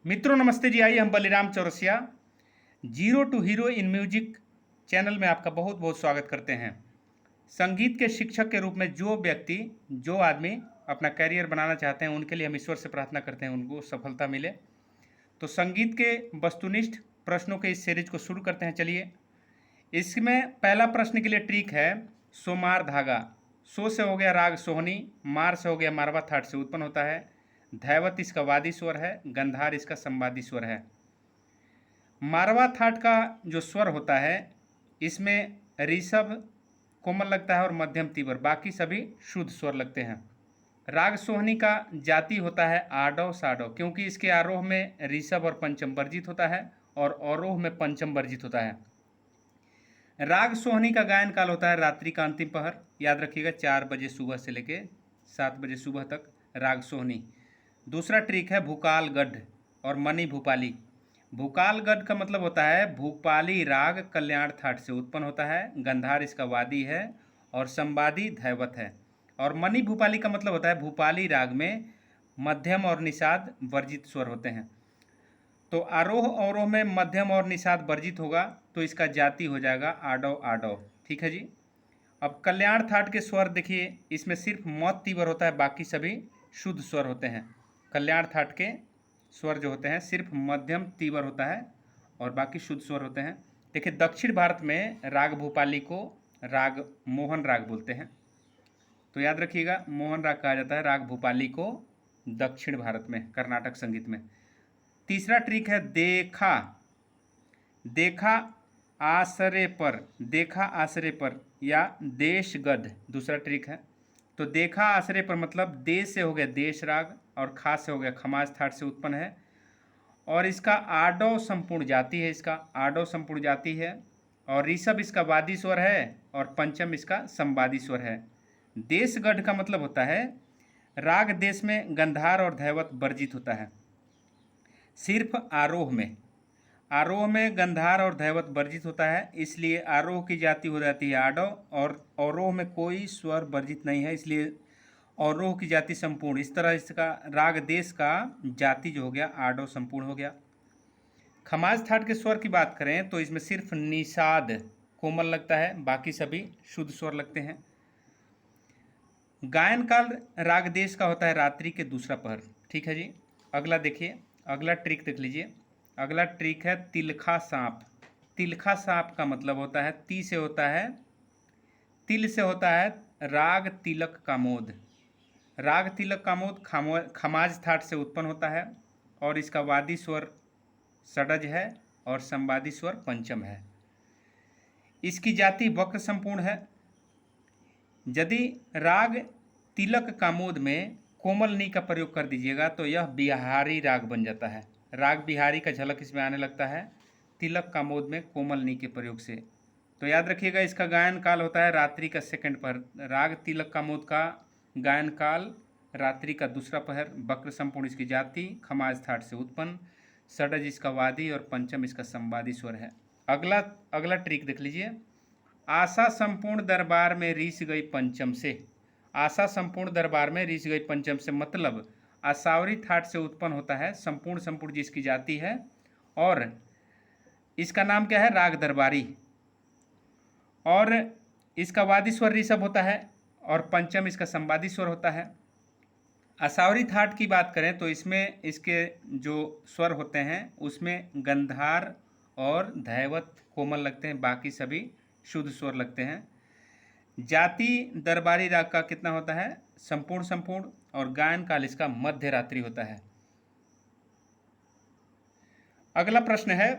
मित्रों नमस्ते जी। आइए हम Baliram Chaurasia zero to hero in music channel में आपका बहुत बहुत स्वागत करते हैं। संगीत के शिक्षक के रूप में जो आदमी अपना करियर बनाना चाहते हैं उनके लिए हम ईश्वर से प्रार्थना करते हैं उनको सफलता मिले। तो संगीत के वस्तुनिष्ठ प्रश्नों के इस सीरीज को शुरू करते हैं। चलिए, इसमें पहला प्रश्न के लिए ट्रिक है सोमार धागा। सो से हो गया राग सोहनी, मार से हो गया मारवा थाट से उत्पन्न होता है, धैवत इसका वादी स्वर है, गंधार इसका संवादी स्वर है। मारवा थाट का जो स्वर होता है इसमें ऋषभ कोमल लगता है और मध्यम तीव्र, बाकी सभी शुद्ध स्वर लगते हैं। राग सोहनी का जाति होता है आडव साडव, क्योंकि इसके आरोह में ऋषभ और पंचम वर्जित होता है और अवरोह में पंचम वर्जित होता है। राग सोहनी का गायन काल होता है रात्रि का अंतिम पहर, याद रखिएगा 4 बजे सुबह से लेके 7 बजे सुबह तक राग सोहनी। दूसरा ट्रिक है भूकाल गढ़ और मणि भूपाली। भूकाल गढ़ का मतलब होता है भूपाली राग कल्याण थाट से उत्पन्न होता है, गंधार इसका वादी है और संवादी धैवत है। और मणि भूपाली का मतलब होता है भूपाली राग में मध्यम और निषाद वर्जित स्वर होते हैं। तो आरोह अवरोह में मध्यम और निषाद वर्जित होगा तो इसका जाति हो जाएगा आडव आडव। ठीक है जी। अब कल्याण थाट के स्वर देखिए, इसमें सिर्फ मौत तीव्र होता है, बाकी सभी शुद्ध स्वर होते हैं। कल्याण थाट के स्वर जो होते हैं सिर्फ मध्यम तीव्र होता है और बाकी शुद्ध स्वर होते हैं। देखिए, दक्षिण भारत में राग भूपाली को राग मोहन राग बोलते हैं, तो याद रखिएगा मोहन राग कहा जाता है राग भूपाली को दक्षिण भारत में, कर्नाटक संगीत में। तीसरा ट्रिक है देखा। देखा आश्रय पर, देखा आश्रय पर या देशगढ़ दूसरा ट्रिक है। तो देखा आश्रय पर मतलब देश से हो गया देश राग और खास से हो गया खमाज थाट से उत्पन्न है और इसका आडव संपूर्ण जाति है, इसका आडव संपूर्ण जाति है और ऋषभ इसका वादी स्वर है और पंचम इसका संवादी स्वर है। देशगढ़ का मतलब होता है राग देश में गंधार और धैवत वर्जित होता है, सिर्फ आरोह में। आरोह में गंधार और धैवत वर्जित होता है, इसलिए आरोह की जाति हो जाती है आडव और अवरोह में कोई स्वर वर्जित नहीं है, इसलिए अवरोह की जाति संपूर्ण। इस तरह इसका राग देश का जाति जो हो गया आडव संपूर्ण हो गया। खमाज थाट के स्वर की बात करें तो इसमें सिर्फ निषाद कोमल लगता है, बाकी सभी शुद्ध स्वर लगते हैं। गायन काल राग देश का होता है रात्रि के दूसरा पहर। ठीक है जी। अगला देखिए, अगला ट्रिक देख लीजिए। अगला ट्रिक है तिलखा सांप। तिलखा सांप का मतलब होता है ती से होता है, तिल से होता है राग तिलक कामोद। राग तिलक कामोद खमाज थाट से उत्पन्न होता है और इसका वादी स्वर षडज है और संवादी स्वर पंचम है। इसकी जाति वक्र संपूर्ण है। यदि राग तिलक कामोद में कोमल नी का प्रयोग कर दीजिएगा तो यह बिहारी राग बन जाता है। राग बिहारी का झलक इसमें आने लगता है तिलक कामोद में कोमल नी के प्रयोग से। तो याद रखिएगा इसका गायन काल होता है रात्रि का सेकंड पहर। राग तिलक कामोद का गायन काल रात्रि का दूसरा पहर, वक्र संपूर्ण इसकी जाति, खमाज थाट से उत्पन्न, षडज इसका वादी और पंचम इसका संवादी स्वर है। अगला ट्रिक देख लीजिए। आशा संपूर्ण दरबार में रीस गई पंचम से। आशा संपूर्ण दरबार में रीस गई पंचम से मतलब आसावरी थाट से उत्पन्न होता है, संपूर्ण संपूर्ण जिसकी जाति है और इसका नाम क्या है राग दरबारी और इसका वादी स्वर ऋषभ होता है और पंचम इसका संवादी स्वर होता है। आसावरी थाट की बात करें तो इसमें इसके जो स्वर होते हैं उसमें गंधार और धैवत कोमल लगते हैं, बाकी सभी शुद्ध स्वर लगते हैं। जाति दरबारी राग का कितना होता है संपूर्ण संपूर्ण और गायन काल इसका मध्य रात्रि होता है। अगला प्रश्न है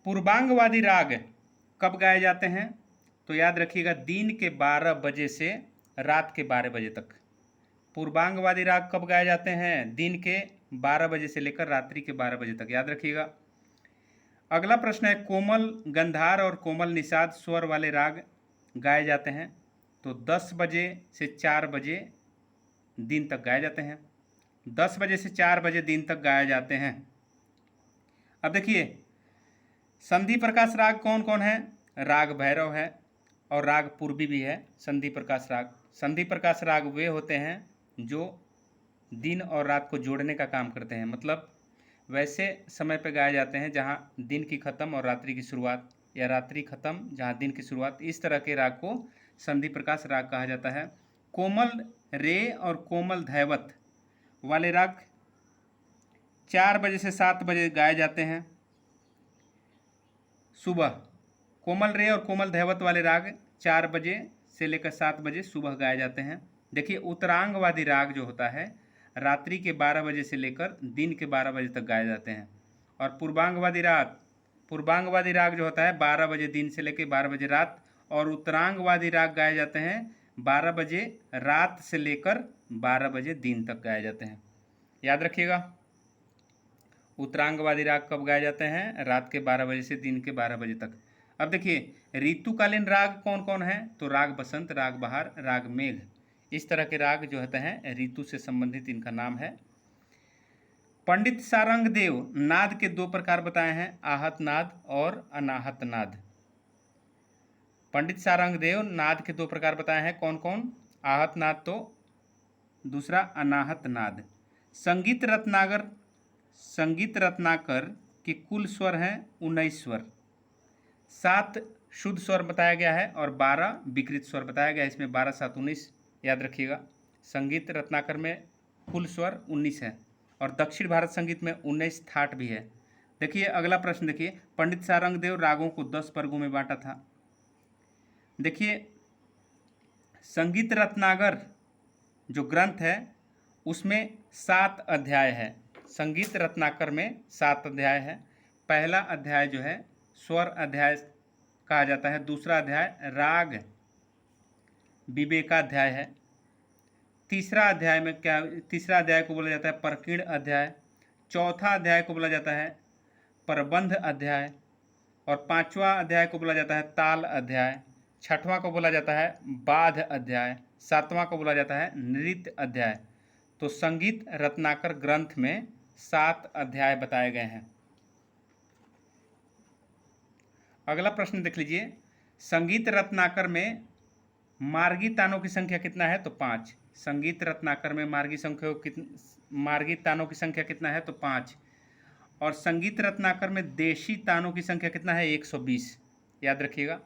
पूर्वांगवादी राग कब गाए जाते हैं। तो याद रखिएगा दिन के 12 बजे से रात के 12 बजे तक। पूर्वांगवादी राग कब गाए जाते हैं, दिन के 12 बजे से लेकर रात्रि के 12 बजे तक, याद रखिएगा। अगला प्रश्न है कोमल गंधार और कोमल निषाद स्वर वाले राग गाए जाते हैं। तो 10 बजे से 4 बजे दिन तक गाए जाते हैं। 10 बजे से 4 बजे दिन तक गाए जाते हैं। अब देखिए संधि प्रकाश राग कौन कौन है। राग भैरव है और राग पूर्वी भी है संधि प्रकाश राग। संधि प्रकाश राग वे होते हैं जो दिन और रात को जोड़ने का काम करते हैं, मतलब वैसे समय पे गाए जाते हैं जहाँ दिन की ख़त्म और रात्रि की शुरुआत, या रात्रि ख़त्म जहाँ दिन की शुरुआत। इस तरह के राग को संधि प्रकाश राग कहा जाता है। कोमल रे और कोमल धैवत वाले राग 4 बजे से 7 बजे गाए जाते हैं सुबह। कोमल रे और कोमल धैवत वाले राग 4 बजे से लेकर 7 बजे सुबह गाए जाते हैं। देखिए उत्तरांगवादी राग जो होता है रात्रि के 12 बजे से लेकर दिन के 12 बजे तक गाए जाते हैं। और पूर्वांगवादी राग जो होता है 12 बजे दिन से लेकर 12 बजे रात, और उत्तरांगवादी राग गाए जाते हैं 12 बजे रात से लेकर 12 बजे दिन तक गाए जाते हैं। याद रखिएगा, उत्तरांगवादी राग कब गाए जाते हैं? रात के 12 बजे से दिन के 12 बजे तक। अब देखिए ऋतुकालीन राग कौन कौन है? तो राग बसंत, राग बहार, राग मेघ। इस तरह के राग जो होते हैं ऋतु से संबंधित इनका नाम है। पंडित सारंग देव नाद के 2 प्रकार बताए हैं, आहत नाद और अनाहत नाद। पंडित सारंग देव नाद के 2 प्रकार बताए हैं, कौन कौन? आहत नाद तो दूसरा अनाहत नाद। संगीत रत्नाकर के कुल स्वर हैं 19 स्वर। 7 शुद्ध स्वर बताया गया है और 12 विकृत स्वर बताया गया है। इसमें 12 7 19 याद रखिएगा। संगीत रत्नाकर में कुल स्वर 19 है और दक्षिण भारत संगीत में 19 थाट भी है। देखिए अगला प्रश्न देखिए, पंडित सारंग देव रागों को 10 वर्गों में बांटा था। देखिए संगीत रत्नाकर जो ग्रंथ है उसमें 7 अध्याय है। संगीत रत्नाकर में 7 अध्याय है। पहला अध्याय जो है स्वर अध्याय कहा जाता है। दूसरा अध्याय राग विवेकाध्याय है। तीसरा अध्याय को बोला जाता है परकीर्ण अध्याय। चौथा अध्याय को बोला जाता है प्रबंध अध्याय और 5वां अध्याय को बोला जाता है ताल अध्याय। 6वां को बोला जाता है बाध अध्याय। 7वां को बोला जाता है नृत्य अध्याय। तो संगीत रत्नाकर ग्रंथ में 7 अध्याय बताए गए हैं। अगला प्रश्न देख लीजिए, संगीत रत्नाकर में मार्गी तानों की संख्या कितना है? तो 5। संगीत रत्नाकर में मार्गी तानों की संख्या कितना है? तो 5। और संगीत रत्नाकर में देशी तानों की संख्या कितना है? 120। याद रखिएगा।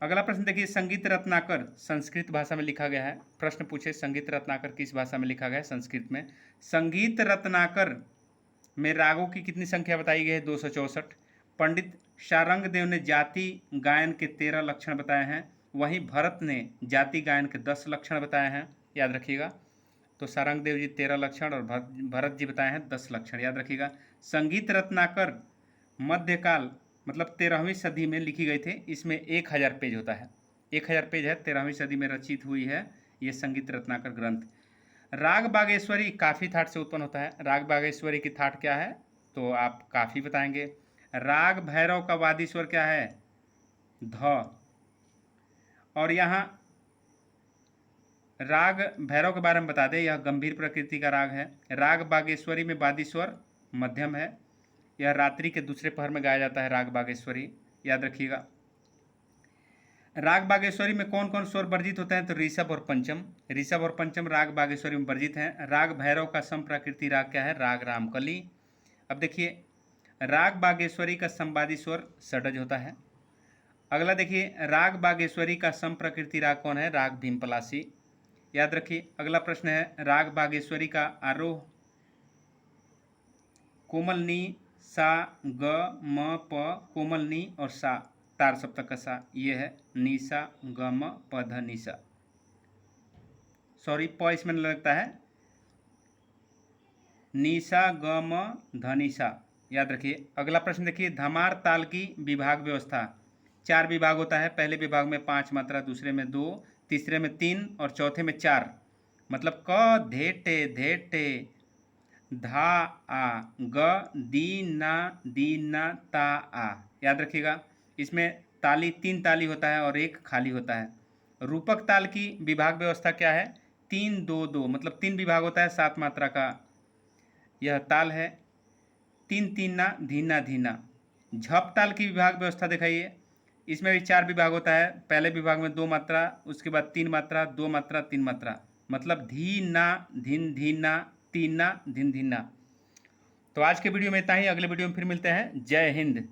अगला प्रश्न देखिए, संगीत रत्नाकर संस्कृत भाषा में लिखा गया है। प्रश्न पूछे संगीत रत्नाकर किस भाषा में लिखा गया है? संस्कृत में। संगीत रत्नाकर में रागों की कितनी संख्या बताई गई है? 264। पंडित सारंग देव ने जाति गायन के 13 लक्षण बताए हैं, वहीं भरत ने जाति गायन के 10 लक्षण बताए हैं। याद रखिएगा। तो सारंग देव जी 13 लक्षण और भरत जी बताए हैं 10 लक्षण। याद रखिएगा। संगीत रत्नाकर मध्यकाल मतलब 13वीं सदी में लिखी गई थी। इसमें 1000 पेज होता है। 1000 पेज है, 13वीं सदी में रचित हुई है ये संगीत रत्नाकर ग्रंथ। राग बागेश्वरी काफी थाट से उत्पन्न होता है। राग बागेश्वरी की थाट क्या है? तो आप काफी बताएंगे। राग भैरव का वादी स्वर क्या है? ध। और यहाँ राग भैरव के बारे में बता दें, यह गंभीर प्रकृति का राग है। राग बागेश्वरी में वादी स्वर मध्यम है। यह रात्रि के दूसरे पहर में गाया जाता है राग बागेश्वरी। याद रखिएगा। राग बागेश्वरी में कौन कौन स्वर वर्जित होते हैं? तो ऋषभ और पंचम। ऋषभ और पंचम राग बागेश्वरी में वर्जित हैं। राग भैरव का सम प्रकृति राग क्या है? राग रामकली। अब देखिए राग बागेश्वरी का संवादी स्वर षडज होता है। अगला देखिए, राग बागेश्वरी का सम प्रकृति राग कौन है? राग भीमपलासी। याद रखिए। अगला प्रश्न है, राग बागेश्वरी का आरोह कोमल नी, सा, ग, म, प, कोमल नी और सा, तार सप्तक का सा, ये है नीसा ग म प ध निसा। सॉरी प इसमें लगता है, नीसा ग म ध निसा। याद रखिए। अगला प्रश्न देखिए, धमार ताल की विभाग व्यवस्था। 4 विभाग होता है। पहले विभाग में 5 मात्रा, दूसरे में 2, तीसरे में 3 और चौथे में 4। मतलब क धे टे धा आ, ग दी ना ता आ। याद रखिएगा। इसमें ताली 3 ताली होता है और 1 खाली होता है। रूपक ताल की विभाग व्यवस्था क्या है? 3 2 2 मतलब 3 विभाग होता है। 7 मात्रा का यह ताल है। 3 3 ना धीना धीना। झप ताल की विभाग व्यवस्था दिखाइए। इसमें भी 4 विभाग होता है। पहले विभाग में 2 मात्रा, उसके बाद 3 मात्रा, 2 मात्रा, 3 मात्रा। मतलब धी ना धिन धीना, तीना धिन धीना। तो आज के वीडियो में इतना ही, अगले वीडियो में फिर मिलते हैं। जय हिंद।